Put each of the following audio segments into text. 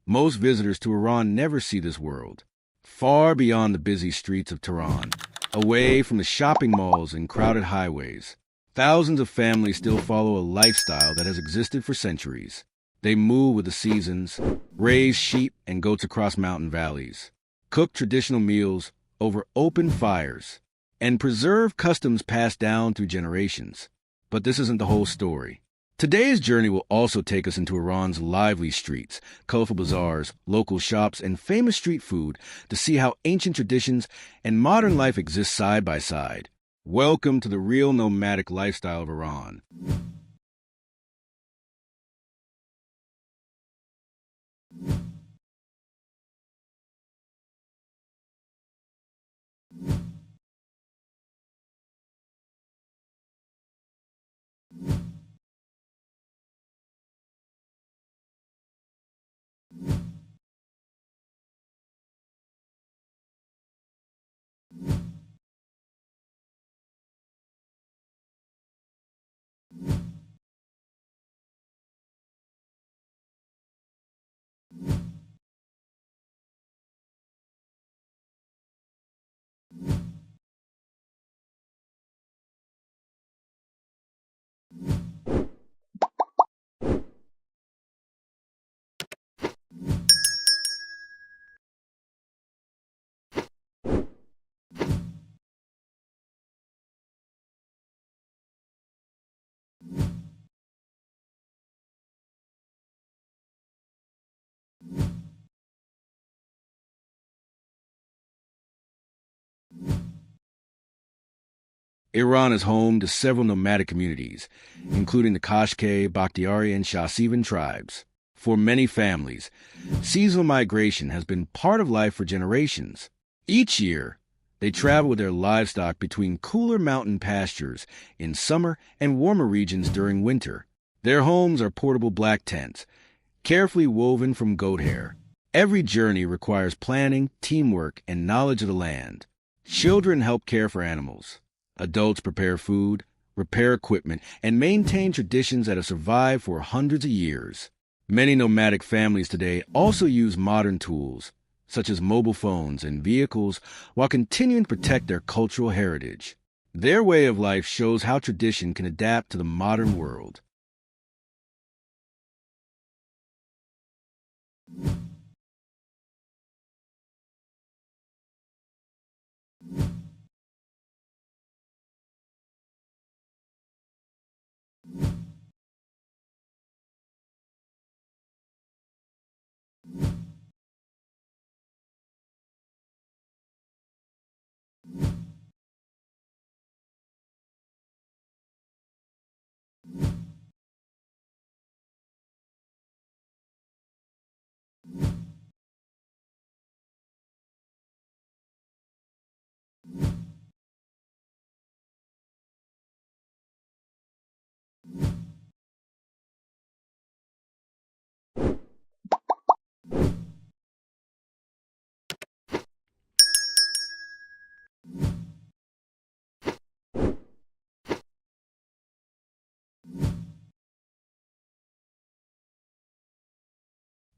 Most visitors to Iran never see this world. Far beyond the busy streets of Tehran, away from the shopping malls and crowded highways, thousands of families still follow a lifestyle that has existed for centuries. They move with the seasons, raise sheep and goats across mountain valleys, cook traditional meals over open fires, and preserve customs passed down through generations. But this isn't the whole story. Today's journey will also take us into Iran's lively streets, colorful bazaars, local shops, and famous street food to see how ancient traditions and modern life exist side by side. Welcome to the real nomadic lifestyle of Iran. Iran is home to several nomadic communities, including the Kashke, Bakhtiari, and Shahsivan tribes. For many families, seasonal migration has been part of life for generations. Each year, they travel with their livestock between cooler mountain pastures in summer and warmer regions during winter. Their homes are portable black tents, carefully woven from goat hair. Every journey requires planning, teamwork, and knowledge of the land. Children help care for animals. Adults prepare food, repair equipment, and maintain traditions that have survived for hundreds of years. Many nomadic families today also use modern tools, such as mobile phones and vehicles, while continuing to protect their cultural heritage. Their way of life shows how tradition can adapt to the modern world.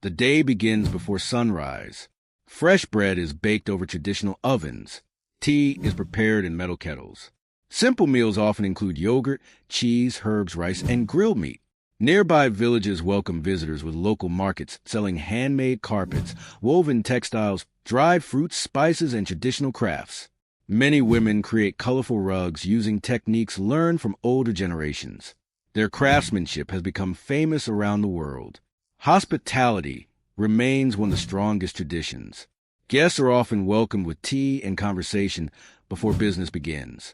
The day begins before sunrise. Fresh bread is baked over traditional ovens. Tea is prepared in metal kettles. Simple meals often include yogurt, cheese, herbs, rice, and grilled meat. Nearby villages welcome visitors with local markets selling handmade carpets, woven textiles, dried fruits, spices, and traditional crafts. Many women create colorful rugs using techniques learned from older generations. Their craftsmanship has become famous around the world. Hospitality remains one of the strongest traditions. Guests are often welcomed with tea and conversation before business begins.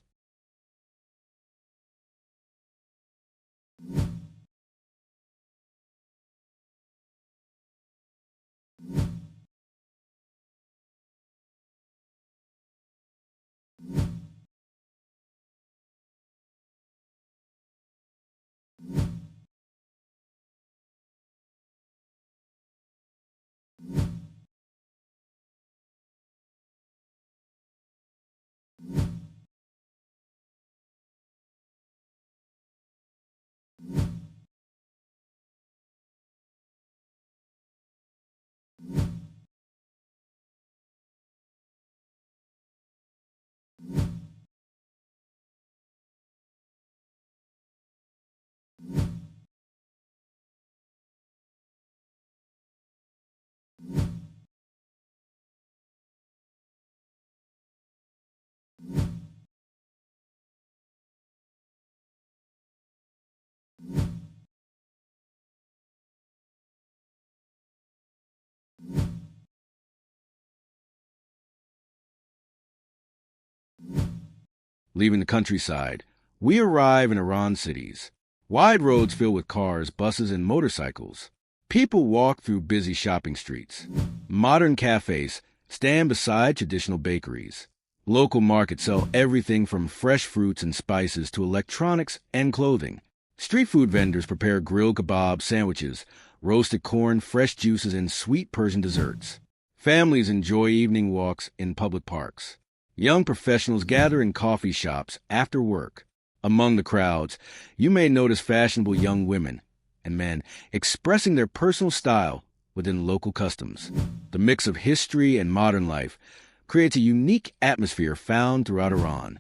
Leaving the countryside, we arrive in Iran cities. Wide roads filled with cars, buses, and motorcycles. People walk through busy shopping streets. Modern cafés stand beside traditional bakeries. Local markets sell everything from fresh fruits and spices to electronics and clothing. Street food vendors prepare grilled kebab sandwiches, roasted corn, fresh juices, and sweet Persian desserts. Families enjoy evening walks in public parks. Young professionals gather in coffee shops after work. Among the crowds, you may notice fashionable young women and men expressing their personal style within local customs. The mix of history and modern life creates a unique atmosphere found throughout Iran.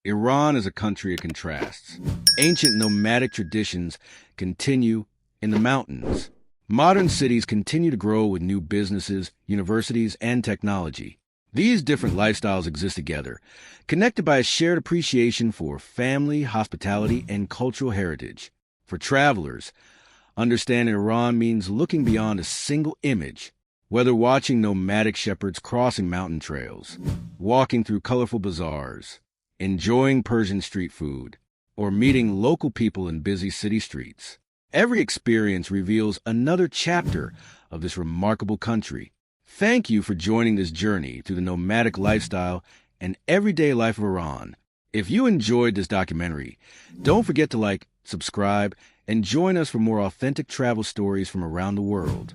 Iran is a country of contrasts. Ancient nomadic traditions continue in the mountains. Modern cities continue to grow with new businesses, universities, and technology. These different lifestyles exist together, connected by a shared appreciation for family, hospitality, and cultural heritage. For travelers, understanding Iran means looking beyond a single image. Whether watching nomadic shepherds crossing mountain trails, walking through colorful bazaars, enjoying Persian street food, or meeting local people in busy city streets, every experience reveals another chapter of this remarkable country. Thank you for joining this journey through the nomadic lifestyle and everyday life of Iran. If you enjoyed this documentary, don't forget to like, subscribe, and join us for more authentic travel stories from around the world.